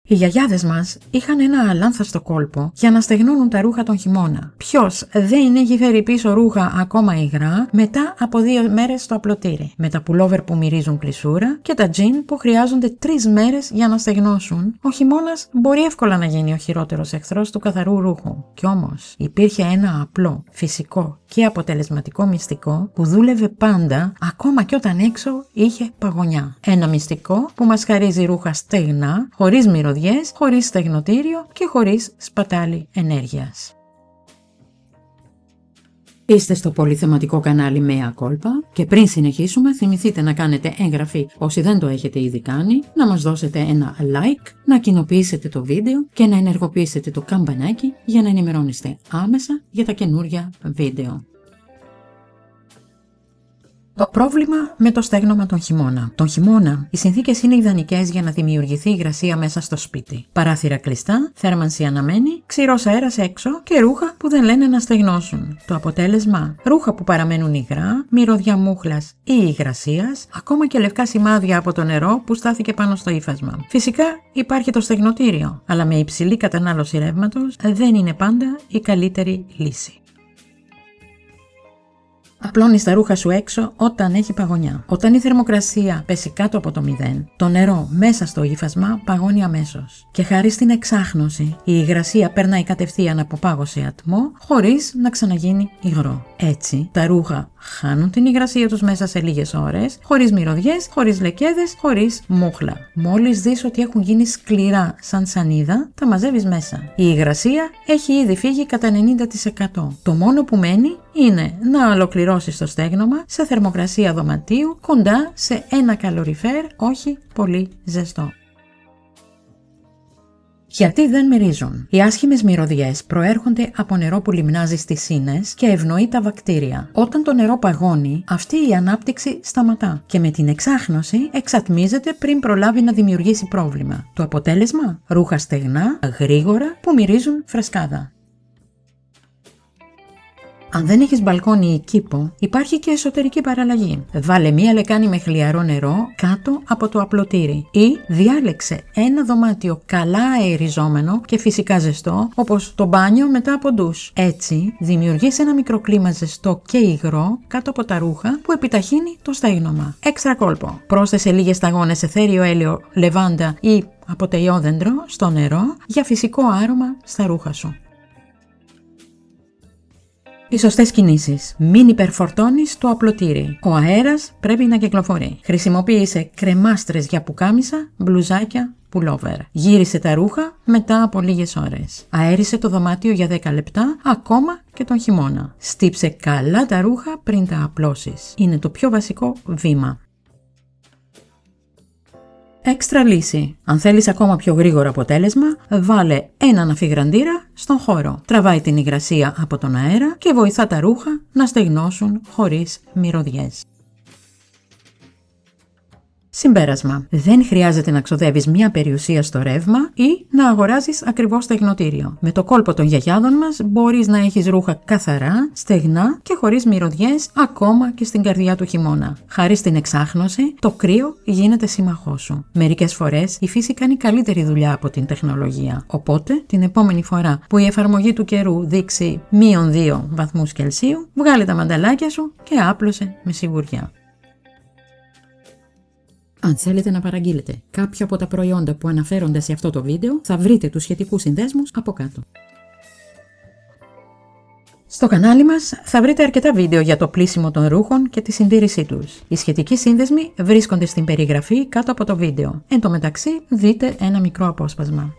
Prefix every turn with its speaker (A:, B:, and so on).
A: Οι γιαγιάδες μας είχαν ένα αλάνθαστο κόλπο για να στεγνώνουν τα ρούχα τον χειμώνα. Ποιος δεν έχει φέρει πίσω ρούχα ακόμα υγρά μετά από 2 μέρες στο απλωτήρι, με τα πουλόβερ που μυρίζουν κλεισούρα και τα τζιν που χρειάζονται 3 μέρες για να στεγνώσουν? Ο χειμώνας μπορεί εύκολα να γίνει ο χειρότερος εχθρός του καθαρού ρούχου. Κι όμως υπήρχε ένα απλό, φυσικό και αποτελεσματικό μυστικό που δούλευε πάντα, ακόμα και όταν έξω είχε παγωνιά. Ένα μυστικό που μας χαρίζει ρούχα στεγνά, χωρίς μυρωδιές, χωρίς στεγνοτήριο και χωρίς σπατάλη ενέργειας. Είστε στο πολυθεματικό κανάλι Mea Culpa και πριν συνεχίσουμε θυμηθείτε να κάνετε εγγραφή όσοι δεν το έχετε ήδη κάνει, να μας δώσετε ένα like, να κοινοποιήσετε το βίντεο και να ενεργοποιήσετε το καμπανάκι για να ενημερώνεστε άμεσα για τα καινούργια βίντεο. Το πρόβλημα με το στέγνομα τον χειμώνα. Τον χειμώνα, οι συνθήκες είναι ιδανικές για να δημιουργηθεί υγρασία μέσα στο σπίτι. Παράθυρα κλειστά, θέρμανση αναμένη, ξηρός αέρας έξω και ρούχα που δεν λένε να στεγνώσουν. Το αποτέλεσμα, ρούχα που παραμένουν υγρά, μυρωδιά μούχλας ή υγρασίας, ακόμα και λευκά σημάδια από το νερό που στάθηκε πάνω στο ύφασμα. Φυσικά υπάρχει το στεγνοτήριο, αλλά με υψηλή κατανάλωση ρεύματος δεν είναι πάντα η καλύτερη λύση. Απλώνεις τα ρούχα σου έξω όταν έχει παγωνιά. Όταν η θερμοκρασία πέσει κάτω από το 0, το νερό μέσα στο ύφασμα παγώνει αμέσως. Και χάρη στην εξάχνωση, η υγρασία περνάει κατευθείαν από πάγο σε ατμό, χωρίς να ξαναγίνει υγρό. Έτσι, τα ρούχα χάνουν την υγρασία τους μέσα σε λίγες ώρες, χωρίς μυρωδιές, χωρίς λεκέδες, χωρίς μούχλα. Μόλις δεις ότι έχουν γίνει σκληρά σαν σανίδα, τα μαζεύεις μέσα. Η υγρασία έχει ήδη φύγει κατά 90%. Το μόνο που μένει είναι να ολοκληρώσεις το στέγνομα σε θερμοκρασία δωματίου κοντά σε ένα καλοριφέρ, όχι πολύ ζεστό. Γιατί δεν μυρίζουν? Οι άσχημες μυρωδιές προέρχονται από νερό που λιμνάζει στις σύνες και ευνοεί τα βακτήρια. Όταν το νερό παγώνει, αυτή η ανάπτυξη σταματά και με την εξάχνωση εξατμίζεται πριν προλάβει να δημιουργήσει πρόβλημα. Το αποτέλεσμα? Ρούχα στεγνά, γρήγορα, που μυρίζουν φρεσκάδα. Αν δεν έχεις μπαλκόνι ή κήπο, υπάρχει και εσωτερική παραλλαγή. Βάλε μία λεκάνη με χλιαρό νερό κάτω από το απλωτήρι ή διάλεξε ένα δωμάτιο καλά αεριζόμενο και φυσικά ζεστό, όπως το μπάνιο μετά από ντους. Έτσι, δημιουργείς ένα μικροκλίμα ζεστό και υγρό κάτω από τα ρούχα που επιταχύνει το στέγνομα. Έξτρα κόλπο. Πρόσθεσε λίγες σταγόνες εθέριο έλαιο, λεβάντα ή αποτελειόδεντρο στο νερό για φυσικό άρωμα στα ρούχα σου. Οι σωστές κινήσεις. Μην υπερφορτώνεις το απλωτήρι. Ο αέρας πρέπει να κυκλοφορεί. Χρησιμοποίησε κρεμάστρες για πουκάμισα, μπλουζάκια, πουλόβερ. Γύρισε τα ρούχα μετά από λίγες ώρες. Αέρισε το δωμάτιο για 10 λεπτά, ακόμα και τον χειμώνα. Στύψε καλά τα ρούχα πριν τα απλώσεις. Είναι το πιο βασικό βήμα. Έξτρα λύση. Αν θέλεις ακόμα πιο γρήγορο αποτέλεσμα, βάλε έναν αφιγραντήρα στον χώρο. Τραβάει την υγρασία από τον αέρα και βοηθά τα ρούχα να στεγνώσουν χωρίς μυρωδιές. Συμπέρασμα. Δεν χρειάζεται να ξοδεύεις μία περιουσία στο ρεύμα ή να αγοράζεις ακριβώς στεγνοτήριο. Με το κόλπο των γιαγιάδων μας μπορείς να έχεις ρούχα καθαρά, στεγνά και χωρίς μυρωδιές ακόμα και στην καρδιά του χειμώνα. Χάρη στην εξάχνωση, το κρύο γίνεται σύμμαχός σου. Μερικές φορές η φύση κάνει καλύτερη δουλειά από την τεχνολογία. Οπότε, την επόμενη φορά που η εφαρμογή του καιρού δείξει -2 βαθμούς Κελσίου, βγάλε τα μανταλάκια σου και άπλωσε με σιγουριά. Αν θέλετε να παραγγείλετε κάποιο από τα προϊόντα που αναφέρονται σε αυτό το βίντεο, θα βρείτε τους σχετικούς συνδέσμους από κάτω. Στο κανάλι μας θα βρείτε αρκετά βίντεο για το πλύσιμο των ρούχων και τη συντήρησή τους. Οι σχετικοί σύνδεσμοι βρίσκονται στην περιγραφή κάτω από το βίντεο. Εν τω μεταξύ, δείτε ένα μικρό απόσπασμα.